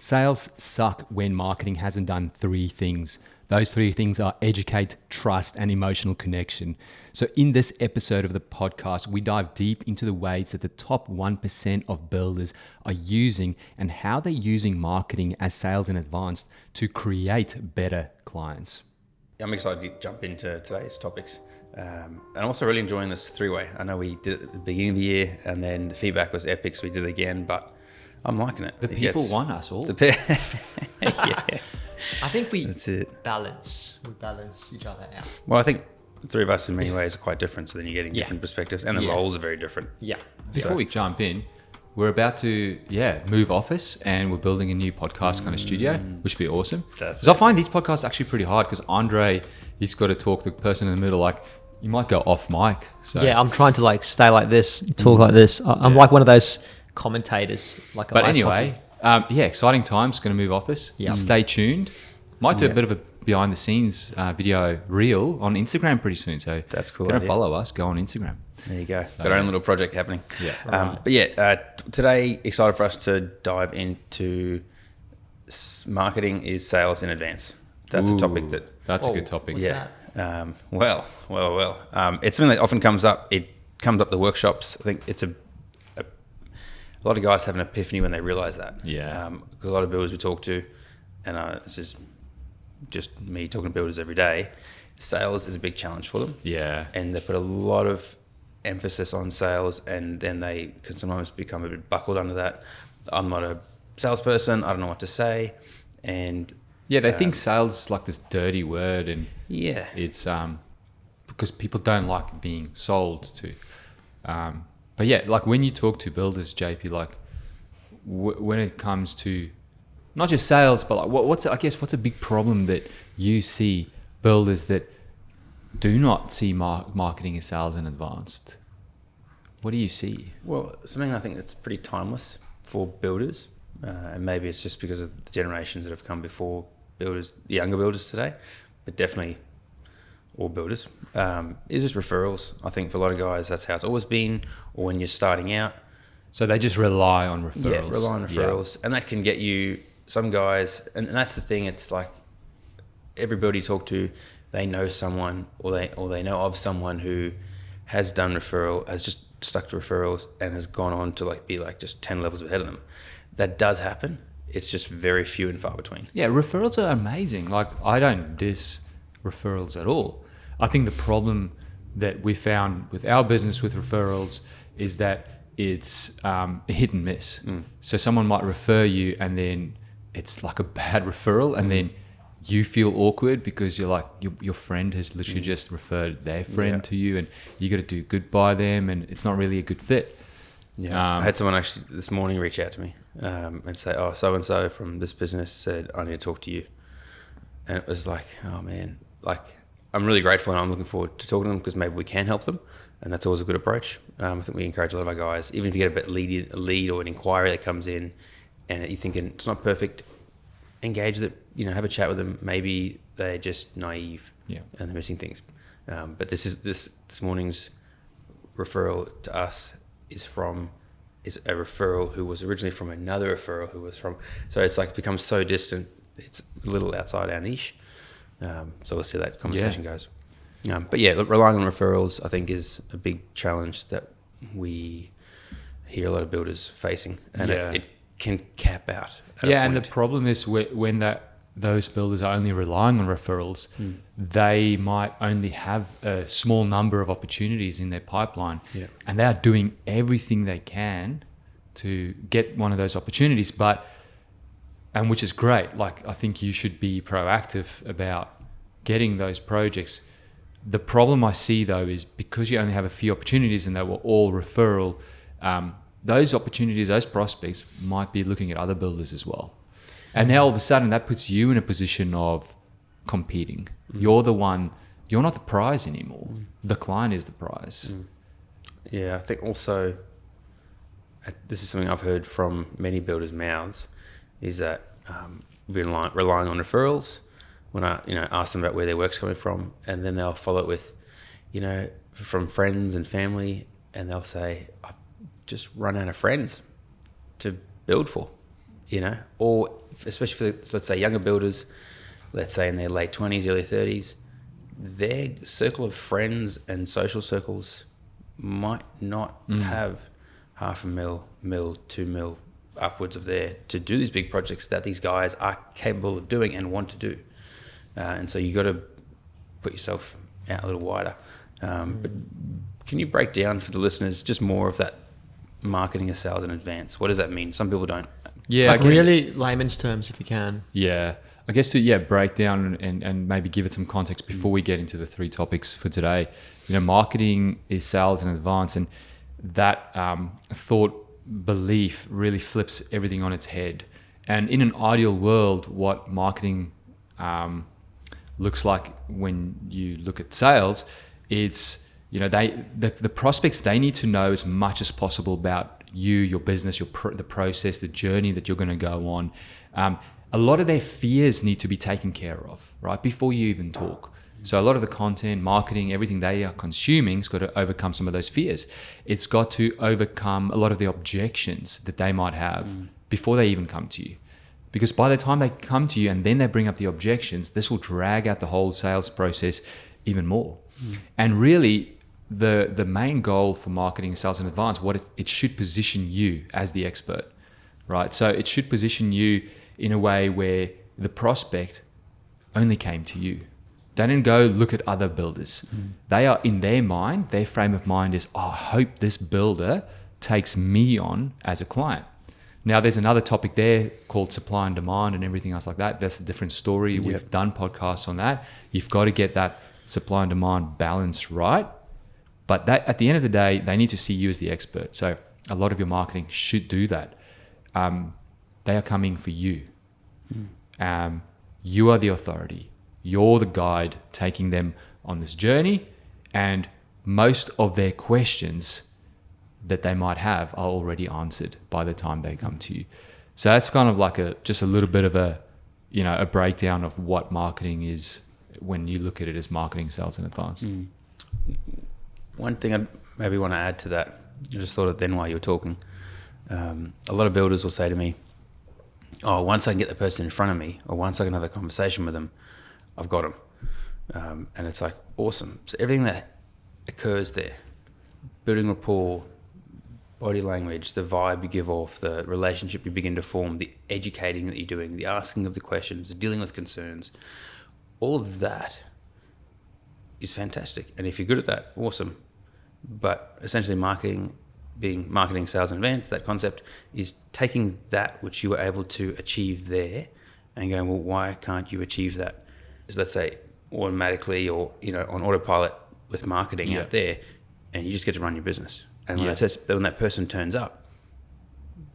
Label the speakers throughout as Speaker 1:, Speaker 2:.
Speaker 1: Sales suck when marketing hasn't done three things. Those three things are educate, trust, and emotional connection. So in this episode of the podcast, we dive deep into the ways that the top 1% of builders are using and how they're using marketing as sales in advance to create better clients.
Speaker 2: I'm excited to jump into today's topics. And I'm also really enjoying this three-way. I know we did it at the beginning of the year and then the feedback was epic, so we did it again, but I'm liking it.
Speaker 1: The people want us all.
Speaker 2: Yeah.
Speaker 3: I think we
Speaker 2: That's it.
Speaker 3: balance each other out.
Speaker 2: Well, I think the three of us in many ways are quite different, so then you're getting different perspectives and the
Speaker 1: Yeah.
Speaker 2: roles are very different.
Speaker 3: Yeah.
Speaker 1: Before we jump in, we're about to move office and we're building a new podcast kind of studio, which would be awesome. Because I find these podcasts actually pretty hard because Andre, he's got to talk to the person in the middle. Like you might go off mic. So
Speaker 3: Yeah, I'm trying to like stay like this, talk like this. I'm like one of those commentators. Like,
Speaker 1: But anyway, exciting times. Going to move office.
Speaker 3: Yeah.
Speaker 1: Stay tuned. Might do a bit of a behind the scenes video reel on Instagram pretty soon. So
Speaker 2: That's cool
Speaker 1: If you don't
Speaker 2: idea.
Speaker 1: follow us, go on Instagram.
Speaker 2: There you go. Got our own little project happening.
Speaker 1: Yeah.
Speaker 2: But today excited for us to dive into marketing is sales in advance. That's a topic
Speaker 1: That's a good topic.
Speaker 2: Yeah. Well. It's something that often comes up. It comes up the workshops. I think it's a lot of guys have an epiphany when they realize that.
Speaker 1: Yeah.
Speaker 2: Because a lot of builders we talk to, and this is just me talking to builders every day, sales is a big challenge for them.
Speaker 1: Yeah.
Speaker 2: And they put a lot of emphasis on sales, and then they can sometimes become a bit buckled under that. I'm not a salesperson. I don't know what to say. And
Speaker 1: Yeah, they think sales is like this dirty word, and
Speaker 2: yeah,
Speaker 1: it's because people don't like being sold to. But yeah, like when you talk to builders, JP, like when it comes to not just sales, but like what's a big problem that you see builders that do not see marketing as sales in advanced? What do you see?
Speaker 2: well, something I think that's pretty timeless for builders, and maybe it's just because of the generations that have come before builders, the younger builders today, but definitely all builders, is just referrals. I think for a lot of guys, that's how it's always been, or when you're starting out.
Speaker 1: So they just rely on referrals.
Speaker 2: Yeah, rely on referrals. And that can get you some guys, and that's the thing, it's like every builder you talk to, they know someone or they know of someone who has done referral, has just stuck to referrals and has gone on to be just 10 levels ahead of them. That does happen. It's just very few and far between.
Speaker 1: Yeah, referrals are amazing. Like I don't diss referrals at all. I think the problem that we found with our business with referrals is that it's a hit and miss. So someone might refer you and then it's like a bad referral and then you feel awkward because you're like your friend has literally just referred their friend to you and you got to do good by them and it's not really a good fit.
Speaker 2: Yeah, I had someone actually this morning reach out to me and say, "Oh, so and so from this business said I need to talk to you," and it was like, "Oh man, I'm really grateful and I'm looking forward to talking to them because maybe we can help them, and that's always a good approach." I think we encourage a lot of our guys, even if you get a lead or an inquiry that comes in, and you're thinking it's not perfect, engage with it. Have a chat with them. Maybe they're just naive, and they're missing things. But this morning's referral to us is a referral who was originally from another referral who was from, so it's become so distant, it's a little outside our niche. So we'll see how that conversation goes. But yeah, relying on referrals I think is a big challenge that we hear a lot of builders facing, and it can cap out.
Speaker 1: And the problem is when those builders are only relying on referrals, they might only have a small number of opportunities in their pipeline, and they are doing everything they can to get one of those opportunities. And which is great. Like I think you should be proactive about getting those projects. The problem I see though is because you only have a few opportunities and they were all referral, those opportunities, those prospects might be looking at other builders as well. And now all of a sudden that puts you in a position of competing. You're the one, you're not the prize anymore. The client is the prize.
Speaker 2: Yeah, I think also, this is something I've heard from many builders' mouths, is that relying on referrals when I ask them about where their work's coming from, and then they'll follow it with, from friends and family, and they'll say, I've just run out of friends to build for, or especially for, let's say, younger builders, let's say in their late 20s, early 30s, their circle of friends and social circles might not have $500,000, $2 million upwards of there to do these big projects that these guys are capable of doing and want to do. And so you got to put yourself out a little wider. But can you break down for the listeners just more of that marketing and sales in advance? What does that mean? Some people don't.
Speaker 1: Yeah,
Speaker 3: Like really layman's terms, if you can.
Speaker 1: Yeah. I guess to break down and maybe give it some context before we get into the 3 topics for today. Marketing is sales in advance, and that thought belief really flips everything on its head. And in an ideal world, what marketing looks like when you look at sales, it's the prospects, they need to know as much as possible about you, your business, the process, the journey that you're going to go on. A lot of their fears need to be taken care of, right, before you even talk. So a lot of the content, marketing, everything they are consuming has got to overcome some of those fears. It's got to overcome a lot of the objections that they might have before they even come to you. Because by the time they come to you and then they bring up the objections, this will drag out the whole sales process even more. And really, the main goal for marketing and sales in advance, it should position you as the expert, right? So it should position you in a way where the prospect only came to you. They didn't go look at other builders. They are, in their mind, their frame of mind is, I hope this builder takes me on as a client. Now, there's another topic there called supply and demand and everything else like that. That's a different story. Yep. We've done podcasts on that. You've got to get that supply and demand balance right. But that, at the end of the day, they need to see you as the expert. So a lot of your marketing should do that. They are coming for you. You are the authority. You're the guide taking them on this journey, and most of their questions that they might have are already answered by the time they come to you. So that's kind of like just a little bit of a breakdown of what marketing is when you look at it as marketing, sales in advance.
Speaker 2: One thing I maybe want to add to that, I just thought of then while you were talking, a lot of builders will say to me, once I can get the person in front of me, or once I can have a conversation with them, I've got them. And it's like, awesome. So everything that occurs there, building rapport, body language, the vibe you give off, the relationship you begin to form, the educating that you're doing, the asking of the questions, the dealing with concerns, all of that is fantastic. And if you're good at that, awesome. But essentially marketing sales in advance, that concept is taking that which you were able to achieve there and going, well, why can't you achieve that? So let's say automatically or on autopilot with marketing out there, and you just get to run your business. And when that person turns up,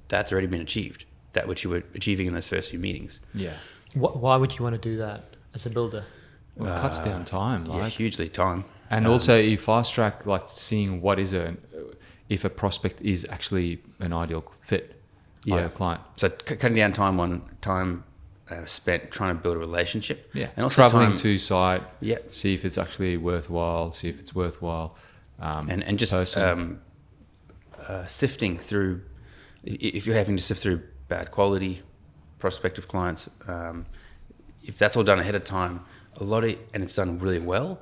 Speaker 2: that's already been achieved, that which you were achieving in those first few meetings.
Speaker 3: Yeah. Why would you want to do that as a builder?
Speaker 1: Well, it cuts down time.
Speaker 2: Hugely time.
Speaker 1: And also you fast track, seeing if a prospect is actually an ideal fit by the client.
Speaker 2: So cutting down time spent trying to build a relationship.
Speaker 1: Yeah.
Speaker 2: And also
Speaker 1: traveling to site.
Speaker 2: Yeah.
Speaker 1: See if it's actually worthwhile. See if it's worthwhile.
Speaker 2: And just sifting through, if you're having to sift through bad quality prospective clients, if that's all done ahead of time, and it's done really well,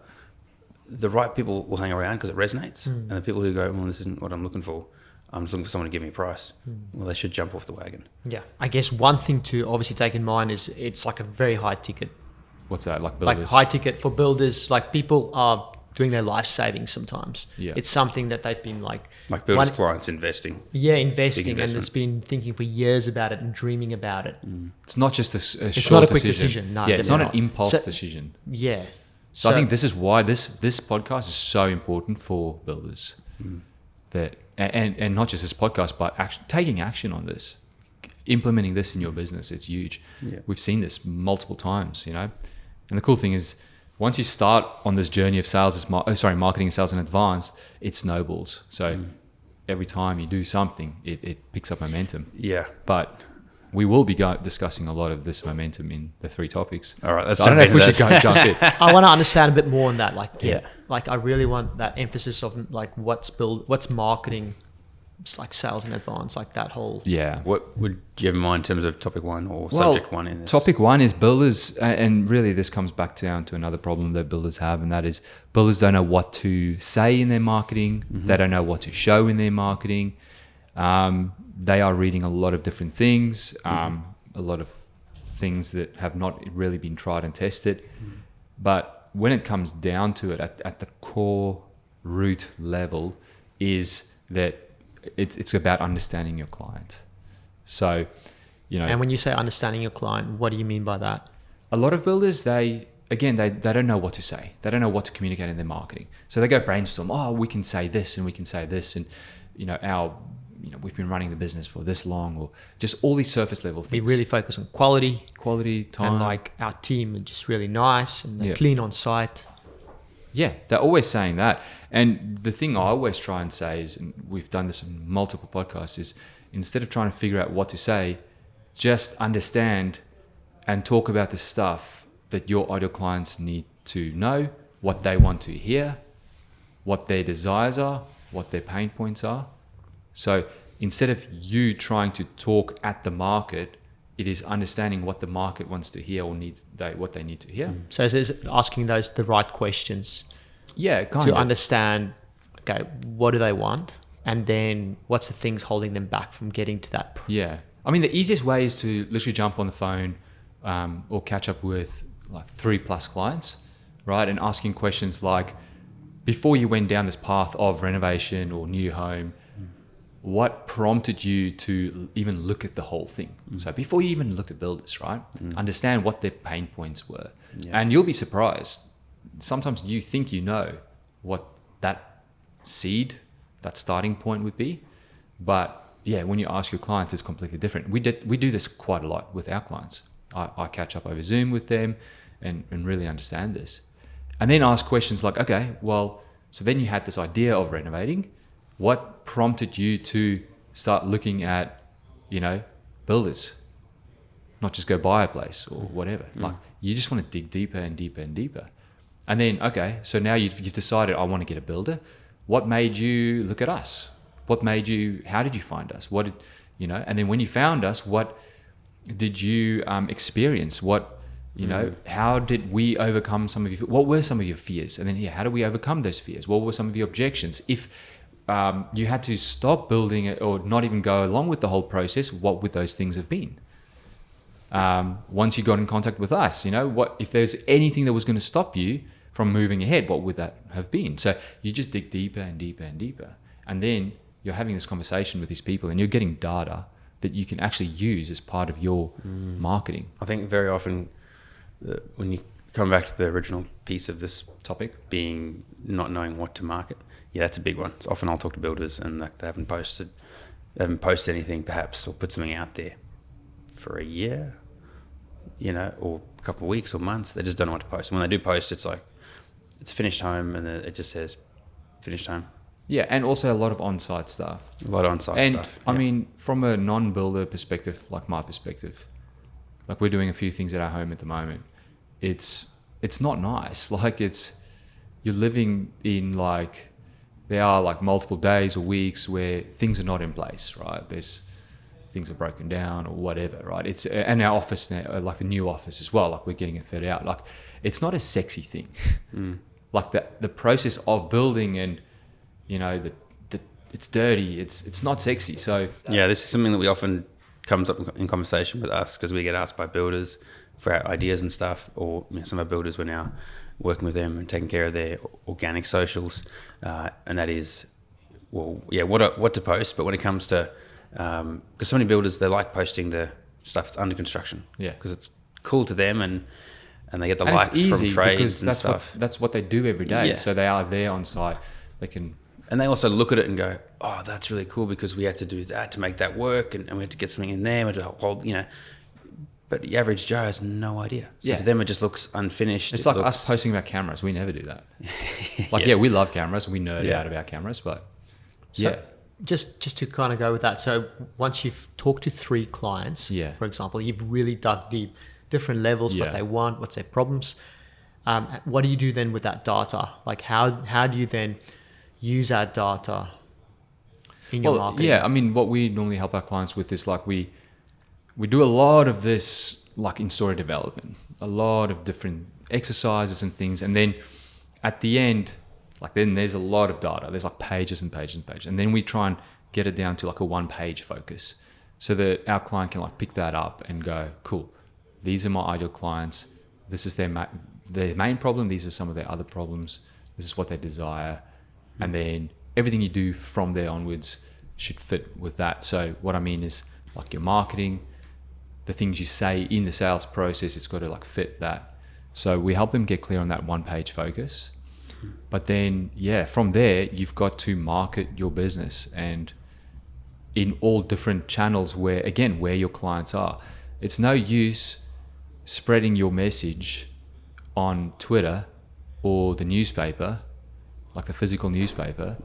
Speaker 2: the right people will hang around because it resonates. And the people who go, well, this isn't what I'm looking for, I'm just looking for someone to give me a price, well, they should jump off the wagon.
Speaker 3: Yeah. I guess one thing to obviously take in mind is it's like a very high ticket.
Speaker 1: What's that, like builders?
Speaker 3: Like high ticket for builders, like people are doing their life savings sometimes.
Speaker 1: Yeah.
Speaker 3: It's something that they've been like
Speaker 2: builders clients investing.
Speaker 3: Yeah, investing, and it's been thinking for years about it and dreaming about it.
Speaker 1: It's not just a
Speaker 3: it's
Speaker 1: short
Speaker 3: not a quick
Speaker 1: decision.
Speaker 3: decision. No,
Speaker 1: it's not an impulse decision.
Speaker 3: Yeah.
Speaker 1: So I think this is why this podcast is so important for builders. That and not just this podcast, but taking action on this, implementing this in your business. It's huge.
Speaker 2: Yeah.
Speaker 1: We've seen this multiple times, And the cool thing is, once you start on this journey of marketing and sales in advance, it snowballs. So every time you do something, it picks up momentum.
Speaker 2: Yeah.
Speaker 1: But we will be discussing a lot of this momentum in the 3 topics.
Speaker 2: All right, let's
Speaker 1: I don't know if we should go jump in.
Speaker 3: I want to understand a bit more on that. I really want that emphasis of what's marketing it's like sales in advance, like that whole.
Speaker 1: Yeah.
Speaker 2: What would you have in mind in terms of topic one or subject one in this?
Speaker 1: Topic one is builders, and really this comes back down to another problem that builders have, and that is builders don't know what to say in their marketing. They don't know what to show in their marketing. They are reading a lot of different things, a lot of things that have not really been tried and tested. But when it comes down to it, at the core root level, is that it's about understanding your client. So,
Speaker 3: And when you say understanding your client, what do you mean by that?
Speaker 1: a lot of builders, they don't know what to say. They don't know what to communicate in their marketing. So they go brainstorm. Oh, we can say this and we can say this, and we've been running the business for this long, or just all these surface level
Speaker 3: We
Speaker 1: things.
Speaker 3: really focus on quality,
Speaker 1: time.
Speaker 3: and like our team are just really nice and they're
Speaker 1: Yeah.
Speaker 3: clean on site.
Speaker 1: Yeah, they're always saying that. And the thing I always try and say is, and we've done this in multiple podcasts, is instead of trying to figure out what to say, just understand and talk about the stuff that your ideal clients need to know, what they want to hear, what their desires are, what their pain points are. So instead of you trying to talk at the market, it is understanding what the market wants to hear or what they need to hear.
Speaker 3: So it's asking those the right questions
Speaker 1: Yeah, kind
Speaker 3: to
Speaker 1: of.
Speaker 3: understand, okay, what do they want? And then what's the things holding them back from getting to that?
Speaker 1: Yeah. I mean, the easiest way is to literally jump on the phone or catch up with like 3+ clients, right? And asking questions like, before you went down this path of renovation or new home, what prompted you to even look at the whole thing? So before you even looked at builders, right? Understand what their pain points were.
Speaker 2: Yeah.
Speaker 1: And you'll be surprised. Sometimes you think you know what that seed, that starting point would be. But yeah, when you ask your clients, it's completely different. We do this quite a lot with our clients. I catch up over Zoom with them and really understand this. And then ask questions like, okay, well, so then you had this idea of renovating. What prompted you to start looking at, builders? Not just go buy a place or whatever. Like, you just want to dig deeper and deeper and deeper. And then, okay, so now you've decided, I want to get a builder. What made you look at us? How did you find us? And then when you found us, what did you experience? How did we overcome what were some of your fears? And then, how do we overcome those fears? What were some of your objections? If you had to stop building it or not even go along with the whole process, what would those things have been? Once you got in contact with us, what if there's anything that was going to stop you from moving ahead, what would that have been? So you just dig deeper and deeper and deeper. And then you're having this conversation with these people and you're getting data that you can actually use as part of your marketing.
Speaker 2: I think very often when you come back to the original piece of this
Speaker 1: Topic.
Speaker 2: being not knowing what to market, yeah, that's a big one. So often I'll talk to builders and they haven't posted anything perhaps, or put something out there for a year, or a couple of weeks or months. They just don't know what to post. And when they do post, it's like, it's finished home, and then it just says finished home.
Speaker 1: Yeah, and also a lot of on-site stuff.
Speaker 2: A lot of on-site
Speaker 1: And
Speaker 2: stuff.
Speaker 1: I mean, from a non-builder perspective, like my perspective, like we're doing a few things at our home at the moment. It's not nice. Like you're living in there are like multiple days or weeks where things are not in place, right? Things are broken down or whatever, right? It's and our office now, like the new office as well. Like we're getting it fitted out. Like it's not a sexy thing. Like the process of building and it's dirty. It's not sexy. So
Speaker 2: Yeah, this is something that we often comes up in conversation with us, because we get asked by builders for our ideas and stuff, or some of our builders, we're now working with them and taking care of their organic socials, and that is, what to post. But when it comes to, because so many builders, they like posting the stuff that's under construction,
Speaker 1: Yeah.
Speaker 2: because it's cool to them, and they get the
Speaker 1: and
Speaker 2: likes
Speaker 1: it's easy
Speaker 2: from trades
Speaker 1: because
Speaker 2: and
Speaker 1: that's
Speaker 2: stuff.
Speaker 1: that's what they do every day.
Speaker 2: Yeah.
Speaker 1: So they are there on site. They can.
Speaker 2: And they also look at it and go, oh, that's really cool, because we had to do that to make that work, and we had to get something in there, we had to hold, But the average Joe has no idea. So
Speaker 1: Yeah.
Speaker 2: to them, it just looks unfinished.
Speaker 1: It's like us posting about cameras. We never do that.
Speaker 2: Yeah.
Speaker 1: We love cameras. We nerd
Speaker 2: Yeah.
Speaker 1: out about cameras, but
Speaker 3: So just to kind of go with that. So once you've talked to 3 clients,
Speaker 1: Yeah.
Speaker 3: for example, you've really dug deep, different levels,
Speaker 1: Yeah.
Speaker 3: what they want, what's their problems. What do you do then with that data? Like how do you then use that data in your marketing?
Speaker 1: Yeah, I mean, what we normally help our clients with is like we do a lot of this like in story development, a lot of different exercises and things, and then at the end, like then there's a lot of data. There's like pages and pages and pages, and then we try and get it down to like a 1-page focus, so that our client can like pick that up and go, cool, these are my ideal clients. This is their main problem. These are some of their other problems. This is what they desire, and then everything you do from there onwards should fit with that. So what I mean is like your marketing, the things you say in the sales process, it's got to like fit that. So we help them get clear on that 1-page focus. But then, yeah, from there, you've got to market your business and in all different channels where your clients are. It's no use spreading your message on Twitter or the newspaper, like the physical newspaper,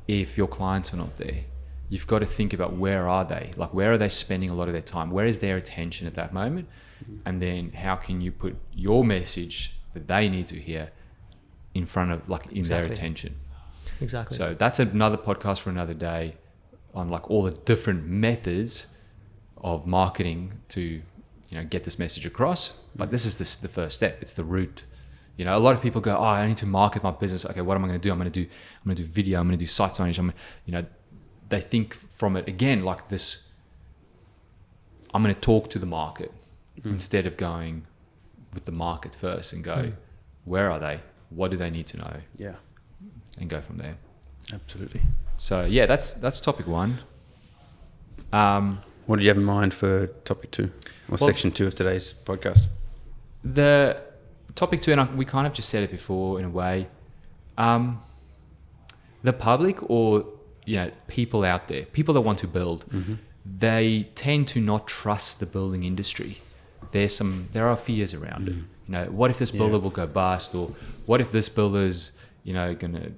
Speaker 1: if your clients are not there. You've got to think about where are they? Like, where are they spending a lot of their time? Where is their attention at that moment? And then how can you put your message that they need to hear in front of, like, in their attention?
Speaker 3: Exactly.
Speaker 1: So that's another podcast for another day on like all the different methods of marketing to, get this message across. But this is the first step. It's the root. A lot of people go, oh, I need to market my business. Okay, what am I going to do? I'm going to do video. I'm going to do site signage. They think from it again like this. I'm going to talk to the market instead of going with the market first and go, where are they? What do they need to know?
Speaker 2: Yeah,
Speaker 1: and go from there.
Speaker 2: Absolutely.
Speaker 1: So yeah, that's topic 1.
Speaker 2: What did you have in mind for topic 2 or section 2 of today's podcast?
Speaker 1: The topic 2, and we kind of just said it before in a way. The public or people out there, people that want to build, they tend to not trust the building industry. There are fears around it. What if this builder will go bust, or what if this builder's gonna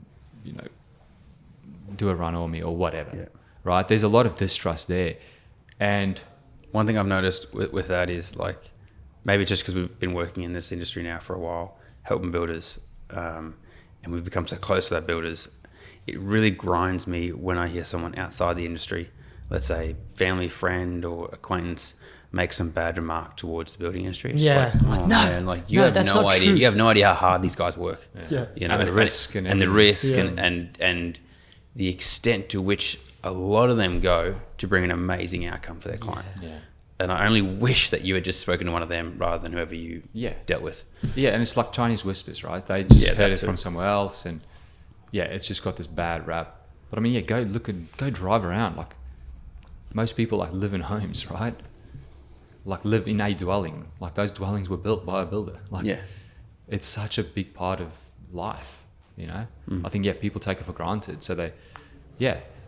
Speaker 1: do a run on me or whatever, right? There's a lot of distrust there. And
Speaker 2: one thing I've noticed with that is like, maybe just because we've been working in this industry now for a while, helping builders, and we've become so close with our builders, it really grinds me when I hear someone outside the industry, let's say family, friend or acquaintance, make some bad remark towards the building industry. It's
Speaker 3: Yeah.
Speaker 2: just like, oh man, like you have no idea. You have no idea how hard these guys work.
Speaker 3: Yeah.
Speaker 1: And the risk and
Speaker 2: the risk and the extent to which a lot of them go to bring an amazing outcome for their client.
Speaker 1: Yeah.
Speaker 2: And I only wish that you had just spoken to one of them rather than whoever you dealt with.
Speaker 1: Yeah, and it's like Chinese whispers, right? They just heard it
Speaker 2: too.
Speaker 1: from somewhere else, and it's just got this bad rap. But I mean, go drive around. Like, most people like live in homes, right? Like, live in a dwelling. Like, those dwellings were built by a builder. Like, it's such a big part of life, I think people take it for granted. So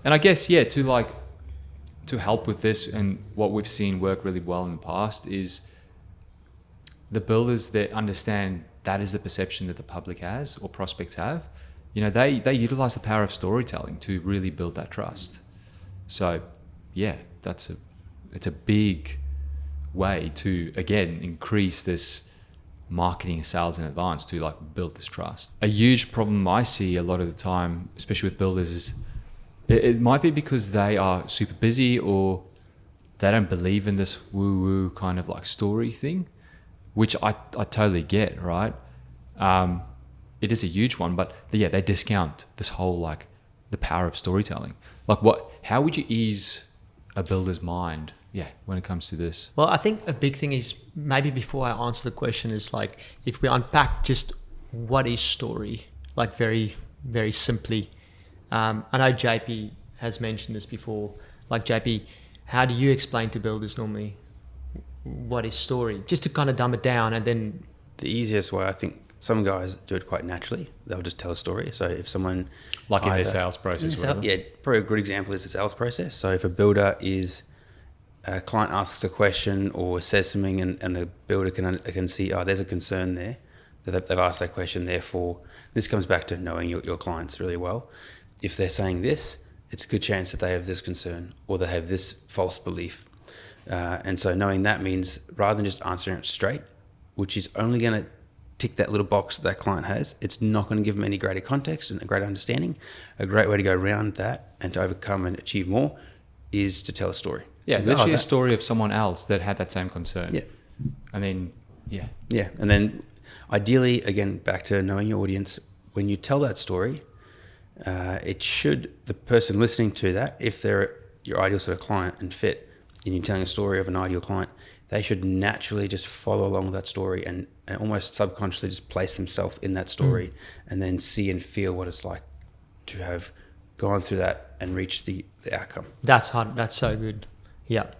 Speaker 1: and I guess to help with this, and what we've seen work really well in the past is the builders that understand that is the perception that the public has or prospects have. They utilize the power of storytelling to really build that trust. So it's a big way to, again, increase this marketing, sales in advance to like build this trust. A huge problem I see a lot of the time, especially with builders, is it might be because they are super busy or they don't believe in this woo-woo kind of like story thing, which I totally get, right? It is a huge one, but they discount this whole like the power of storytelling. Like, how would you ease a builder's mind when it comes to this?
Speaker 3: Well, I think a big thing is, maybe before I answer the question, is like, if we unpack just what is story, like very, very simply. I know JP has mentioned this before. Like, JP, how do you explain to builders normally what is story? Just to kind of dumb it down, and then...
Speaker 2: The easiest way, I think, some guys do it quite naturally. They'll just tell a story. So if someone...
Speaker 1: Like in their sales process.
Speaker 2: Probably a good example is the sales process. So if a builder a client asks a question or says something, and the builder can see, there's a concern there, that they've asked that question. Therefore, this comes back to knowing your clients really well. If they're saying this, it's a good chance that they have this concern or they have this false belief. And so knowing that means, rather than just answering it straight, which is only going to tick that little box that client has. It's not going to give them any greater context and a greater understanding. A great way to go around that and to overcome and achieve more is to tell a story.
Speaker 1: Yeah, literally a story of someone else that had that same concern.
Speaker 2: Yeah.
Speaker 1: And then, yeah.
Speaker 2: Yeah, and then ideally, again, back to knowing your audience, when you tell that story, the person listening to that, if they're your ideal sort of client and fit, and you're telling a story of an ideal client, they should naturally just follow along with that story and almost subconsciously just place themselves in that story and then see and feel what it's like to have gone through that and reached the outcome.
Speaker 3: That's hard. That's so good. Yeah,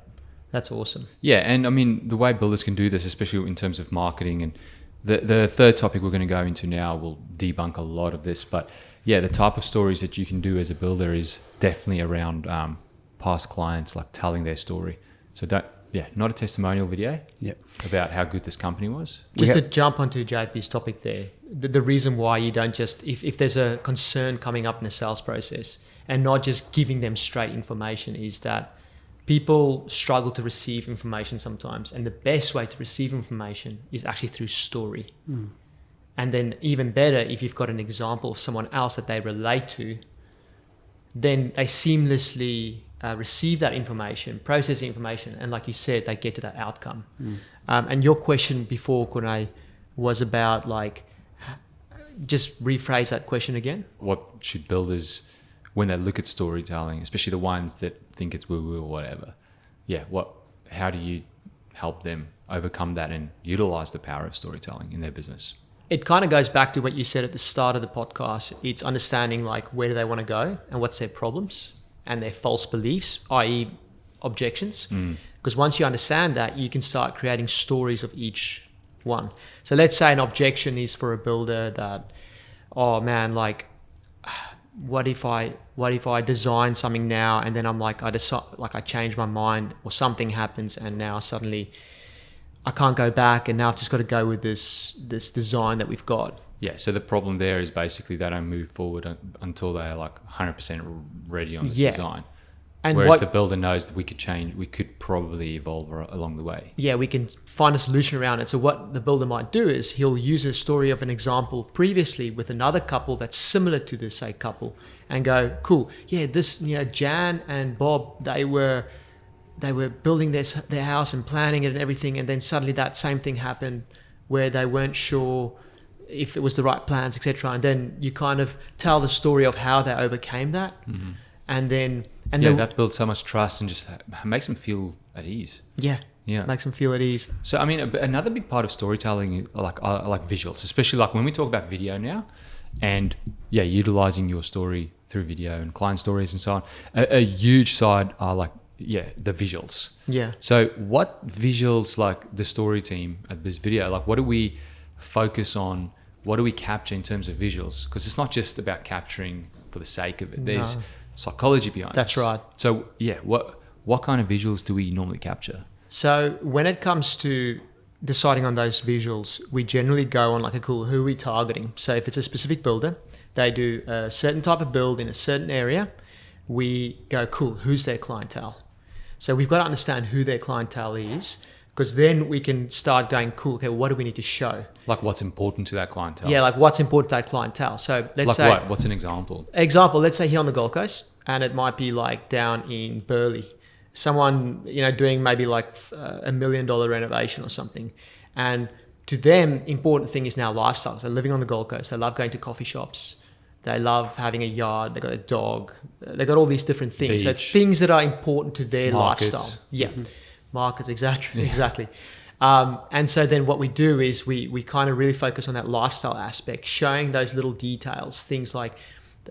Speaker 3: that's awesome.
Speaker 1: Yeah, and I mean, the way builders can do this, especially in terms of marketing, and the third topic we're going to go into now will debunk a lot of this, but yeah, the type of stories that you can do as a builder is definitely around past clients, like telling their story. So not a testimonial video about how good this company was.
Speaker 3: Just to jump onto JP's topic there, the reason why you don't just, if there's a concern coming up in the sales process and not just giving them straight information, is that people struggle to receive information sometimes. And the best way to receive information is actually through story. And then even better, if you've got an example of someone else that they relate to, then they seamlessly receive that information, process the information, and like you said, they get to that outcome. And your question before, Kunai, was about just rephrase that question again.
Speaker 1: What should builders, when they look at storytelling, especially the ones that think it's woo-woo or whatever, how do you help them overcome that and utilize the power of storytelling in their business?
Speaker 3: It kind of goes back to what you said at the start of the podcast. It's understanding where do they want to go and what's their problems and their false beliefs, i.e. objections. Because once you understand that, you can start creating stories of each one. So let's say an objection is for a builder that, oh man, what if I design something now and then I'm I change my mind or something happens and now suddenly I can't go back and now I've just got to go with this design that we've got.
Speaker 1: Yeah, so the problem there is basically they don't move forward until they're 100% ready on this design. And whereas the builder knows that we could probably evolve along the way.
Speaker 3: Yeah, we can find a solution around it. So what the builder might do is he'll use a story of an example previously with another couple that's similar to this, say, couple, and go, cool, yeah, this, Jan and Bob, they were building their house and planning it and everything, and then suddenly that same thing happened where they weren't sure if it was the right plans, etc. And then you kind of tell the story of how they overcame that, and then
Speaker 1: that builds so much trust and just makes them feel at ease.
Speaker 3: Yeah, makes them feel at ease.
Speaker 1: So I mean, another big part of storytelling is like visuals, especially when we talk about video now, and utilizing your story through video and client stories and so on. A huge side are the visuals.
Speaker 3: Yeah.
Speaker 1: So what visuals, the story team at this video, what do we focus on? What do we capture in terms of visuals? Because it's not just about capturing for the sake of it. There's psychology behind it.
Speaker 3: That's right.
Speaker 1: So what kind of visuals do we normally capture?
Speaker 3: So when it comes to deciding on those visuals, we generally go on who are we targeting? So if it's a specific builder, they do a certain type of build in a certain area, we go, cool, who's their clientele? So we've got to understand who their clientele is, because then we can start going, cool, okay, what do we need to show?
Speaker 1: What's important to that clientele?
Speaker 3: Yeah, what's important to that clientele. So let's say...
Speaker 1: what? What's an example?
Speaker 3: Let's say here on the Gold Coast, and it might be down in Burleigh. Someone, doing maybe $1 million renovation or something. And to them, important thing is now lifestyle. So living on the Gold Coast, they love going to coffee shops. They love having a yard. They got a dog. They got all these different things.
Speaker 1: Beach.
Speaker 3: So things that are important to their
Speaker 1: Markets.
Speaker 3: lifestyle. Yeah, markets, exactly. And so then what we do is we kind of really focus on that lifestyle aspect, showing those little details, things like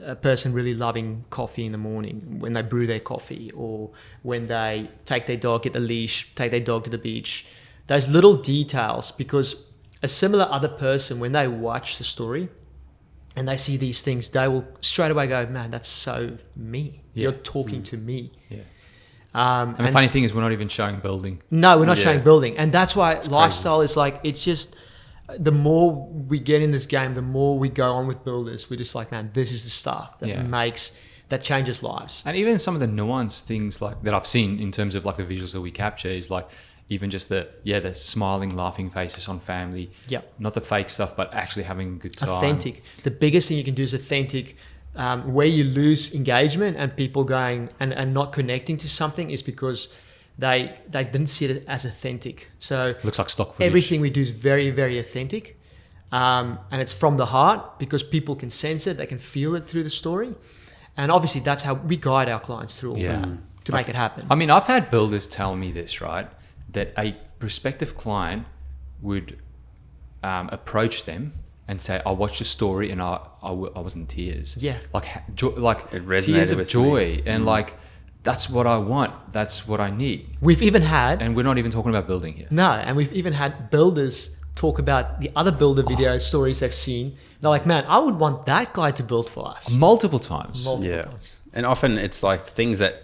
Speaker 3: a person really loving coffee in the morning when they brew their coffee, or when they take their dog, get the leash, take their dog to the beach. Those little details, because a similar other person, when they watch the story and they see these things, they will straight away go, man, that's so me. Yeah. You're talking to me.
Speaker 1: Yeah. And the funny thing is we're not even showing building.
Speaker 3: No, we're not showing building. And that's why lifestyle is it's just, the more we get in this game, the more we go on with builders, we're just man, this is the stuff that changes lives.
Speaker 1: And even some of the nuanced things that I've seen in terms of the visuals that we capture is even just the smiling, laughing faces on family.
Speaker 3: Yeah.
Speaker 1: Not the fake stuff, but actually having a good time.
Speaker 3: Authentic. The biggest thing you can do is authentic. Where you lose engagement and people going and not connecting to something is because they didn't see it as authentic. So
Speaker 1: Looks like stock footage.
Speaker 3: everything we do is very, very authentic. And it's from the heart because people can sense it. They can feel it through the story. And obviously that's how we guide our clients through all
Speaker 1: Yeah.
Speaker 3: that to make it happen.
Speaker 1: I mean, I've had builders tell me this, right? That a prospective client would approach them and say, "I watched your story and I was in tears."
Speaker 3: Yeah.
Speaker 1: Like
Speaker 2: It resonated
Speaker 1: tears of
Speaker 2: with
Speaker 1: joy, and like that's what I want. That's what I need.
Speaker 3: We've even had
Speaker 1: And we're not even talking about building here.
Speaker 3: and we've even had builders talk about the other builder video stories they've seen. They're like, "Man, I would want that guy to build for us."
Speaker 1: Multiple times.
Speaker 2: Yeah.
Speaker 3: Times.
Speaker 2: And often it's like things that,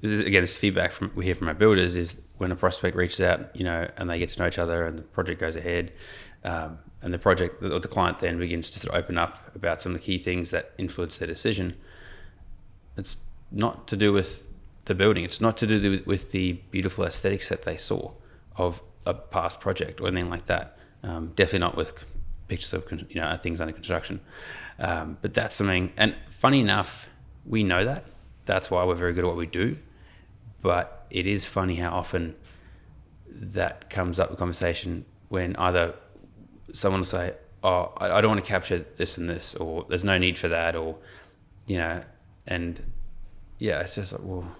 Speaker 2: again, this feedback we hear from our builders is when a prospect reaches out, and they get to know each other and the project goes ahead, and the project or the client then begins to sort of open up about some of the key things that influence their decision. It's not to do with the building. It's not to do with the beautiful aesthetics that they saw of a past project or anything like that. Definitely not with pictures of things under construction. But that's something. And funny enough, we know that. That's why we're very good at what we do. But it is funny how often that comes up in conversation when either someone will say, "Oh, I don't want to capture this and this," or "There's no need for that," or and yeah, it's just like, well,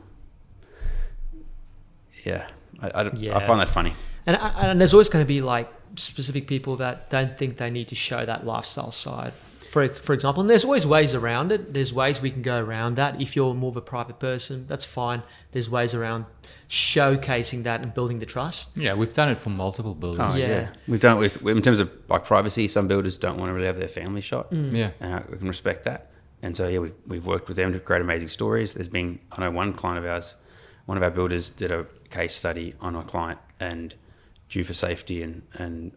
Speaker 2: yeah, I find that funny.
Speaker 3: And there's always going to be like specific people that don't think they need to show that lifestyle side. For example, and there's always ways around it. There's ways we can go around that. If you're more of a private person, that's fine. There's ways around showcasing that and building the trust.
Speaker 1: Yeah, we've done it for multiple builders.
Speaker 2: Oh,
Speaker 3: Yeah.
Speaker 2: yeah. We've done it in terms of like privacy. Some builders don't want to really have their family shot,
Speaker 1: Yeah.
Speaker 2: and we can respect that. And so yeah, we've worked with them to create amazing stories. There's been, I know one client of ours, one of our builders did a case study on a client, and due for safety and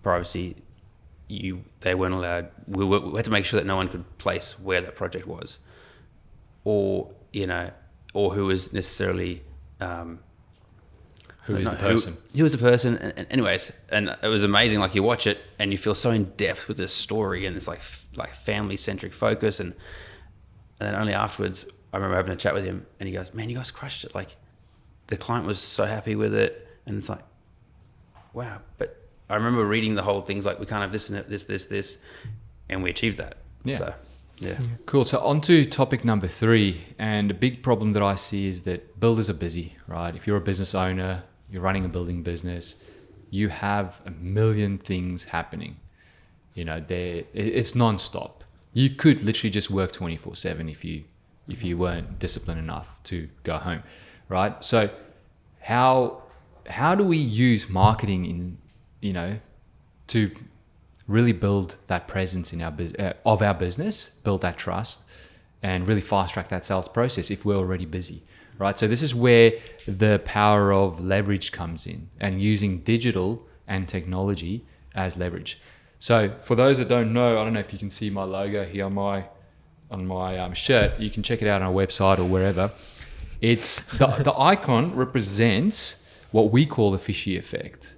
Speaker 2: privacy, they weren't allowed. We had to make sure that no one could place where that project was, or who was necessarily.
Speaker 1: Who is the person?
Speaker 2: Who was the person? And anyways, and it was amazing. Like you watch it and you feel so in depth with this story and this like family centric focus, and then only afterwards, I remember having a chat with him, and he goes, "Man, you guys crushed it! Like the client was so happy with it," and it's like, wow. But I remember reading the whole things like we can't have this and this, and we achieved that.
Speaker 1: Yeah.
Speaker 2: So, yeah.
Speaker 1: Cool. So on to topic number 3. And a big problem that I see is that builders are busy, right? If you're a business owner, you're running a building business, you have a million things happening. It's non-stop. You could literally just work 24/7 if you weren't disciplined enough to go home, right? So how do we use marketing to really build that presence in of our business, build that trust, and really fast track that sales process if we're already busy, right? So this is where the power of leverage comes in, and using digital and technology as leverage. So for those that don't know, I don't know if you can see my logo here on my shirt. You can check it out on our website or wherever. It's the icon represents what we call the fishy effect.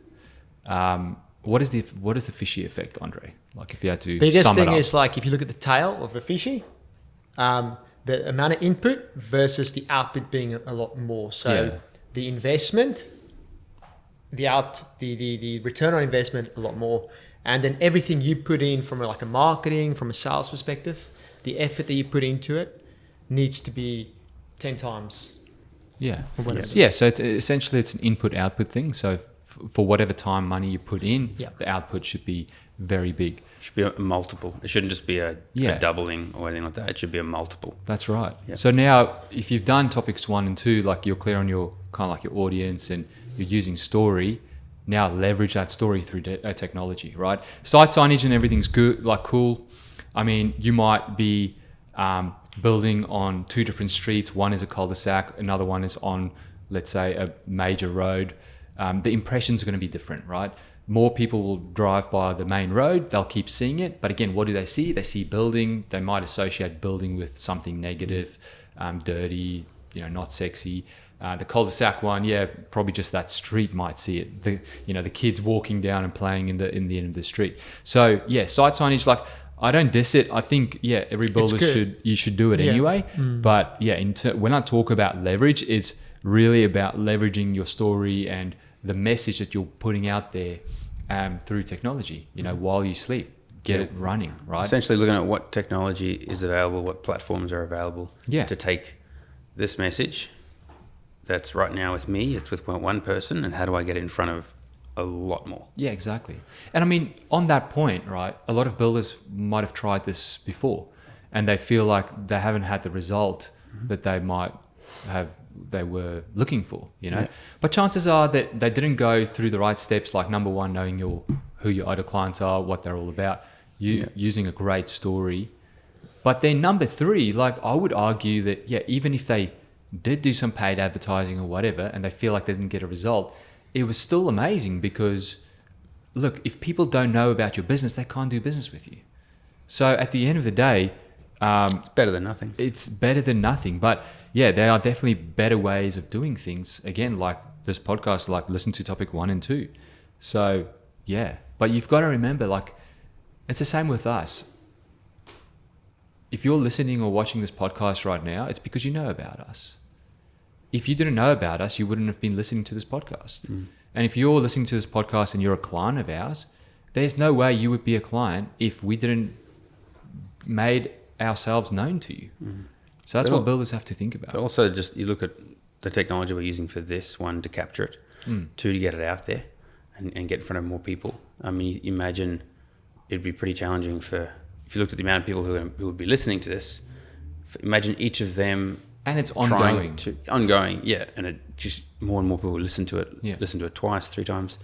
Speaker 1: What is the fishy effect, Andre? Like if you had to
Speaker 3: Biggest
Speaker 1: sum it
Speaker 3: thing
Speaker 1: up.
Speaker 3: is like if you look at the tail of the fishy, the amount of input versus the output being a lot more. So
Speaker 1: Yeah.
Speaker 3: the investment, the return on investment a lot more, and then everything you put in from a marketing, from a sales perspective, the effort that you put into it needs to be 10 times.
Speaker 1: Yeah.
Speaker 3: Or whatever.
Speaker 1: Yeah. So it's an input-output thing. So for whatever time, money you put in,
Speaker 3: Yeah.
Speaker 1: the output should be very big.
Speaker 2: It should be a multiple. It shouldn't just be a doubling or anything like that. It should be a multiple.
Speaker 1: That's right.
Speaker 2: Yeah.
Speaker 1: So now, if you've done topics 1 and 2, like you're clear on your kind of like your audience and you're using story, now leverage that story through technology, right? Site signage and everything's good, like cool. I mean, you might be building on 2 different streets. One is a cul-de-sac, another one is on, let's say, a major road. The impressions are going to be different, right? More people will drive by the main road, they'll keep seeing it. But again, what do they see? They see building. They might associate building with something negative, dirty, not sexy. The cul-de-sac one, yeah, probably just that street might see it. The kids walking down and playing in the end of the street. So yeah, site signage, like I don't diss it. I think every builder should do it anyway. But yeah, when I talk about leverage, it's really about leveraging your story and the message that you're putting out there through technology. While you sleep, get it running, right?
Speaker 2: Essentially, looking at what technology is available, what platforms are available to take this message that's right now with me, it's with one person, and how do I get it in front of a lot more?
Speaker 1: Yeah, exactly. And I mean, on that point, right, a lot of builders might have tried this before and they feel like they haven't had the result that they were looking for, But chances are that they didn't go through the right steps, like number one, knowing who your ideal clients are, what they're all about, using a great story. But then number three, like I would argue that, even if they did do some paid advertising or whatever, and they feel like they didn't get a result, it was still amazing because, look, if people don't know about your business, they can't do business with you. So at the end of the day,
Speaker 2: it's better than nothing.
Speaker 1: It's better than nothing. But yeah, there are definitely better ways of doing things. Again, like this podcast, like listen to topic 1 and 2. So yeah, but you've got to remember, like, it's the same with us. If you're listening or watching this podcast right now, it's because you know about us. If you didn't know about us, you wouldn't have been listening to this podcast. And if you're listening to this podcast and you're a client of ours, there's no way you would be a client if we didn't made ourselves known to you. So that's what builders have to think about.
Speaker 2: But also, just you look at the technology we're using for this, one, to capture it, two, to get it out there and get in front of more people. I mean, you imagine it'd be pretty challenging if you looked at the amount of people who would be listening to this, imagine each of them.
Speaker 1: And it's ongoing.
Speaker 2: Ongoing, yeah. And it just more and more people listen to it, listen to it twice, 3 times.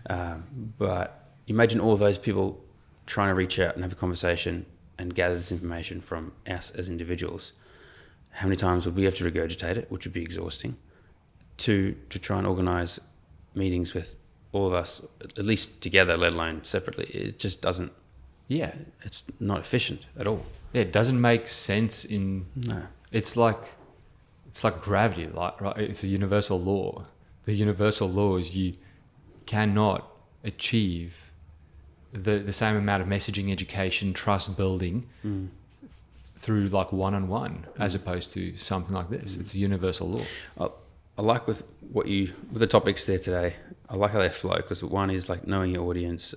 Speaker 2: But imagine all of those people trying to reach out and have a conversation and gather this information from us as individuals. How many times would we have to regurgitate it, which would be exhausting, to try and organise meetings with all of us, at least together, let alone separately? It just doesn't.
Speaker 1: Yeah.
Speaker 2: It's not efficient at all.
Speaker 1: Yeah, it doesn't make sense in...
Speaker 2: No.
Speaker 1: It's like gravity, right? It's a universal law. The universal law is you cannot achieve the same amount of messaging, education, trust building through like one-on-one as opposed to something like this. It's a universal law.
Speaker 2: I like with the topics there today, I like how they flow, because one is like knowing your audience,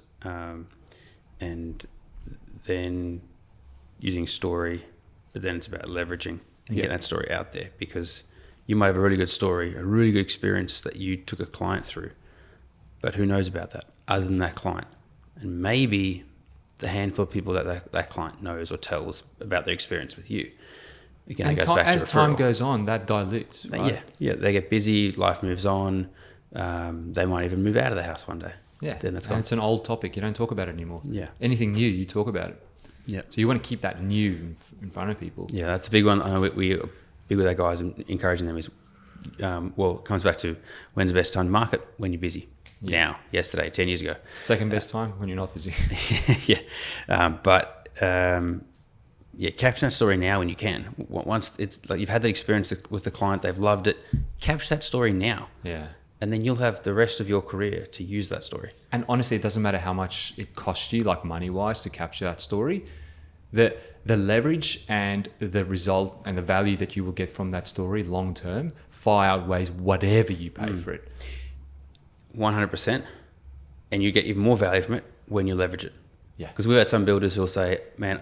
Speaker 2: and then using story, but then it's about leveraging and getting that story out there, because you might have a really good story, a really good experience that you took a client through, but who knows about that other than that client? And maybe the handful of people that client knows or tells about their experience with you. Again,
Speaker 1: and
Speaker 2: it goes back to
Speaker 1: as time goes on, that dilutes, right?
Speaker 2: Yeah, they get busy, life moves on, they might even move out of the house one day.
Speaker 1: Yeah,
Speaker 2: then that's
Speaker 1: and it's an old topic. You don't talk about it anymore.
Speaker 2: Yeah.
Speaker 1: Anything new, you talk about it.
Speaker 2: Yeah.
Speaker 1: So you want to keep that new in front of people.
Speaker 2: Yeah, that's a big one. I know we big with our guys and encouraging them is, it comes back to when's the best time to market? When you're busy.
Speaker 1: Yeah.
Speaker 2: Now, yesterday, 10 years ago.
Speaker 1: Second best time when you're not busy.
Speaker 2: Capture that story now when you can. Once it's like you've had that experience with the client, they've loved it, capture that story now.
Speaker 1: Yeah.
Speaker 2: And then you'll have the rest of your career to use that story.
Speaker 1: And honestly, it doesn't matter how much it costs you, like money-wise, to capture that story. The leverage and the result and the value that you will get from that story long-term far outweighs whatever you pay for it. 100%.
Speaker 2: And you get even more value from it when you leverage it.
Speaker 1: Yeah.
Speaker 2: Because we've had some builders who'll say, man,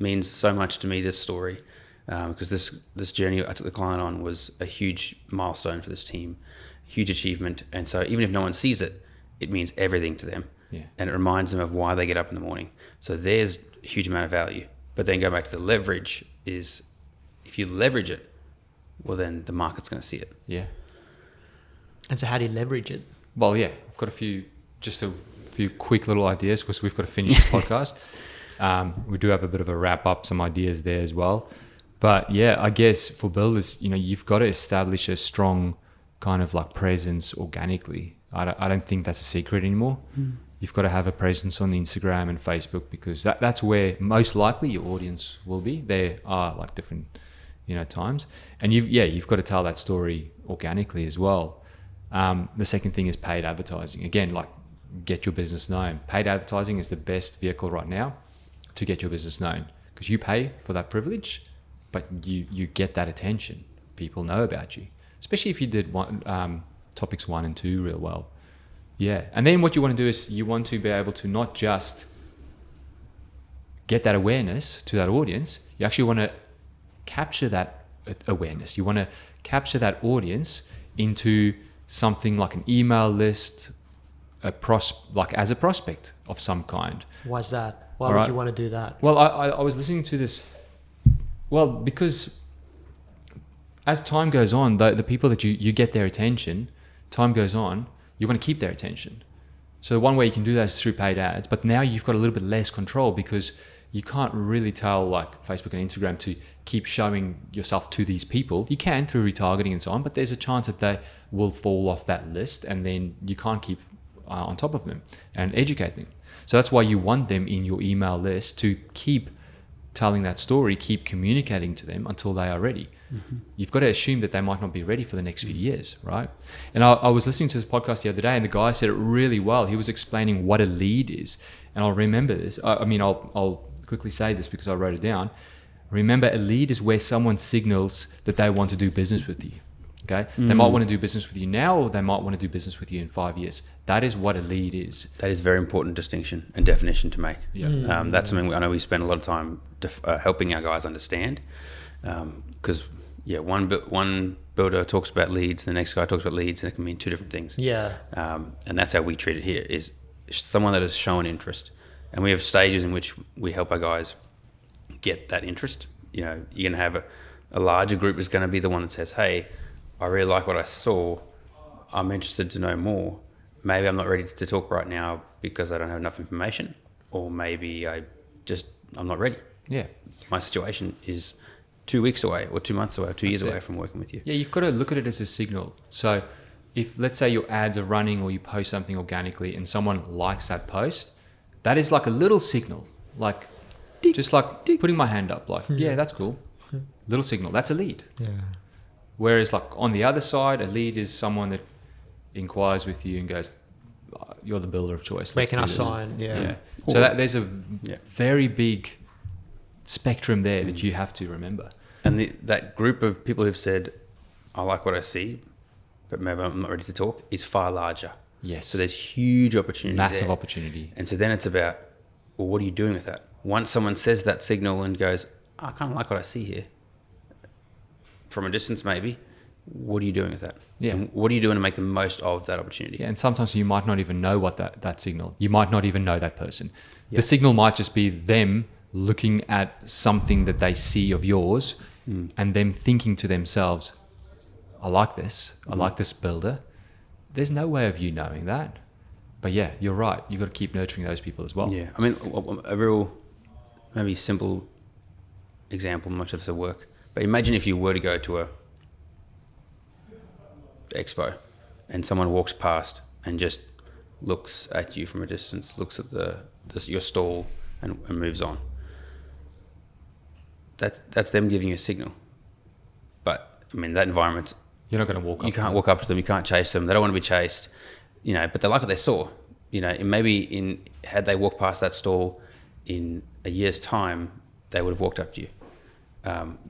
Speaker 2: means so much to me, this story, because this journey I took the client on was a huge milestone for this team, huge achievement. And so even if no one sees it, it means everything to them.
Speaker 1: Yeah.
Speaker 2: And it reminds them of why they get up in the morning. So there's a huge amount of value. But then go back to the leverage is, if you leverage it, well, then the market's going to see it.
Speaker 1: Yeah.
Speaker 3: And so how do you leverage it?
Speaker 1: Well, yeah, I've got a few quick little ideas because we've got to finish the podcast. We do have a bit of a wrap up, some ideas there as well. But yeah, I guess for builders, you've got to establish a strong kind of like presence organically. I don't think that's a secret anymore. You've got to have a presence on Instagram and Facebook, because that's where most likely your audience will be. There are like different, times. And you've got to tell that story organically as well. The second thing is paid advertising. Again, like, get your business known. Paid advertising is the best vehicle right now to get your business known, because you pay for that privilege, but you get that attention. People know about you, especially if you did topics 1 and 2 real well. Yeah. And then what you want to do is you want to be able to not just get that awareness to that audience, you actually want to capture that awareness. You want to capture that audience into something like an email list, like as a prospect of some kind.
Speaker 3: Why's that? Why would you want to do that?
Speaker 1: Well, I was listening to this. Well, because as time goes on, the people that you get their attention, time goes on, you want to keep their attention. So one way you can do that is through paid ads, but now you've got a little bit less control, because you can't really tell, like Facebook and Instagram, to keep showing yourself to these people. You can through retargeting and so on, but there's a chance that they will fall off that list, and then you can't keep on top of them and educate them. So that's why you want them in your email list, to keep telling that story, keep communicating to them until they are ready. Mm-hmm. You've got to assume that they might not be ready for the next few years, right? And I was listening to this podcast the other day, and the guy said it really well. He was explaining what a lead is, and I'll remember this. I'll quickly say this because I wrote it down. Remember, a lead is where someone signals that they want to do business with you. Okay, they might want to do business with you now, or they might want to do business with you in 5 years. That is what a lead is.
Speaker 2: That is a very important distinction and definition to make.
Speaker 1: Yeah.
Speaker 2: That's something I know we spend a lot of time helping our guys understand. Because one builder talks about leads, the next guy talks about leads, and it can mean two different things.
Speaker 3: Yeah.
Speaker 2: And that's how we treat it here, is someone that has shown interest. And we have stages in which we help our guys get that interest. You're going to have a larger group is going to be the one that says, hey, I really like what I saw. I'm interested to know more. Maybe I'm not ready to talk right now because I don't have enough information, or maybe I'm not ready.
Speaker 1: Yeah.
Speaker 2: My situation is 2 weeks away, or 2 months away, or 2 years away from working with you.
Speaker 1: Yeah, you've got to look at it as a signal. So if, let's say, your ads are running, or you post something organically and someone likes that post, that is like a little signal, like just like putting my hand up, like, yeah, that's cool. Little signal, that's a lead.
Speaker 3: Yeah.
Speaker 1: Whereas like on the other side, a lead is someone that inquires with you and goes, you're the builder of choice.
Speaker 3: Making us sign, yeah.
Speaker 1: So there's a very big spectrum there that you have to remember.
Speaker 2: And that group of people who've said, I like what I see, but maybe I'm not ready to talk, is far larger.
Speaker 1: Yes.
Speaker 2: So there's huge opportunity
Speaker 1: Massive
Speaker 2: there.
Speaker 1: opportunity.
Speaker 2: And so then it's about, well, what are you doing with that? Once someone says that signal and goes, I kind of like what I see here, from a distance maybe, what are you doing with that?
Speaker 1: Yeah.
Speaker 2: And what are you doing to make the most of that opportunity?
Speaker 1: Yeah, and sometimes you might not even know what that signal, you might not even know that person. The signal might just be them looking at something that they see of yours and them thinking to themselves, I like this. I like this builder. There's no way of you knowing that. But yeah, you're right. You've got to keep nurturing those people as well.
Speaker 2: Yeah. I mean, a real maybe simple example, much of this will work. But imagine if you were to go to a expo and someone walks past and just looks at you from a distance, looks at your stall and moves on. That's them giving you a signal. But I mean, that environment,
Speaker 1: You're not going to walk up.
Speaker 2: you can't walk up to them, you can't chase them, they don't want to be chased, but they like what they saw. And maybe had they walked past that stall in a year's time, they would have walked up to you.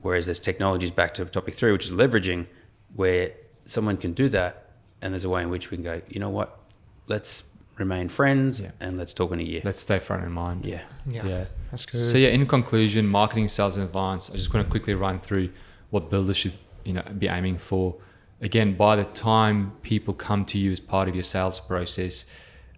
Speaker 2: Whereas there's technologies, back to topic 3, which is leveraging, where someone can do that, and there's a way in which we can go, you know what, let's remain friends and let's talk in a year.
Speaker 1: Let's stay front in mind.
Speaker 2: Yeah.
Speaker 3: That's good.
Speaker 1: So in conclusion, marketing, sales, and advance, I just want to quickly run through what builders should be aiming for. Again, by the time people come to you as part of your sales process,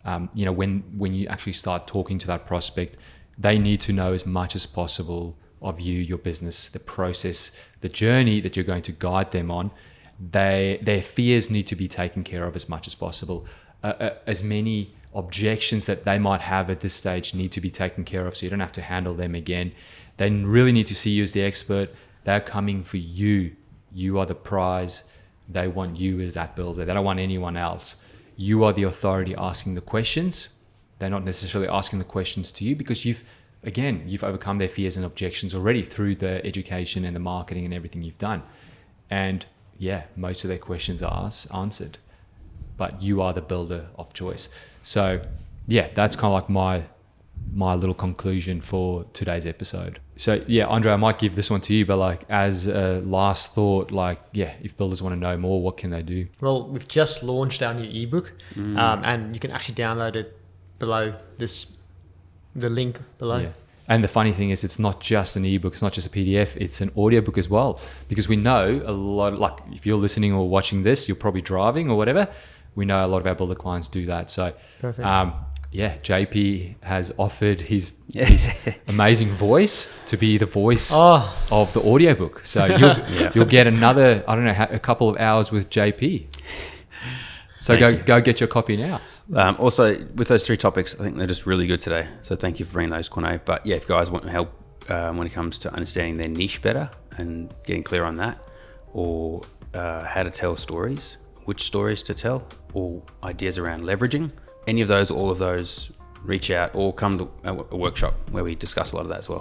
Speaker 1: when you actually start talking to that prospect, they need to know as much as possible of you, your business, the process, the journey that you're going to guide them on. Their fears need to be taken care of as much as possible. As many objections that they might have at this stage need to be taken care of, so you don't have to handle them again. They really need to see you as the expert. They're coming for you. You are the prize. They want you as that builder. They don't want anyone else. You are the authority asking the questions. They're not necessarily asking the questions to you because you've again, you've overcome their fears and objections already through the education and the marketing and everything you've done. And yeah, most of their questions are answered, but you are the builder of choice. So yeah, that's kind of like my little conclusion for today's episode. So yeah, Andre, I might give this one to you, but like as a last thought, like, yeah, if builders want to know more, what can they do?
Speaker 3: Well, we've just launched our new ebook, and you can actually download it below the link below.
Speaker 1: Yeah. And the funny thing is, it's not just an ebook, it's not just a PDF, it's an audiobook as well. Because we know a lot, like if you're listening or watching this, you're probably driving or whatever. We know a lot of our builder clients do that. So,
Speaker 3: Perfect.
Speaker 1: Yeah, JP has offered his amazing voice to be the voice of the audiobook. So you'll get another, I don't know, a couple of hours with JP. So go get your copy now.
Speaker 2: Also, with those 3 topics, I think they're just really good today. So thank you for bringing those, Corne. But yeah, if guys want help when it comes to understanding their niche better and getting clear on that, or how to tell stories, which stories to tell, or ideas around leveraging, any of those, all of those, reach out or come to a workshop where we discuss a lot of that as well.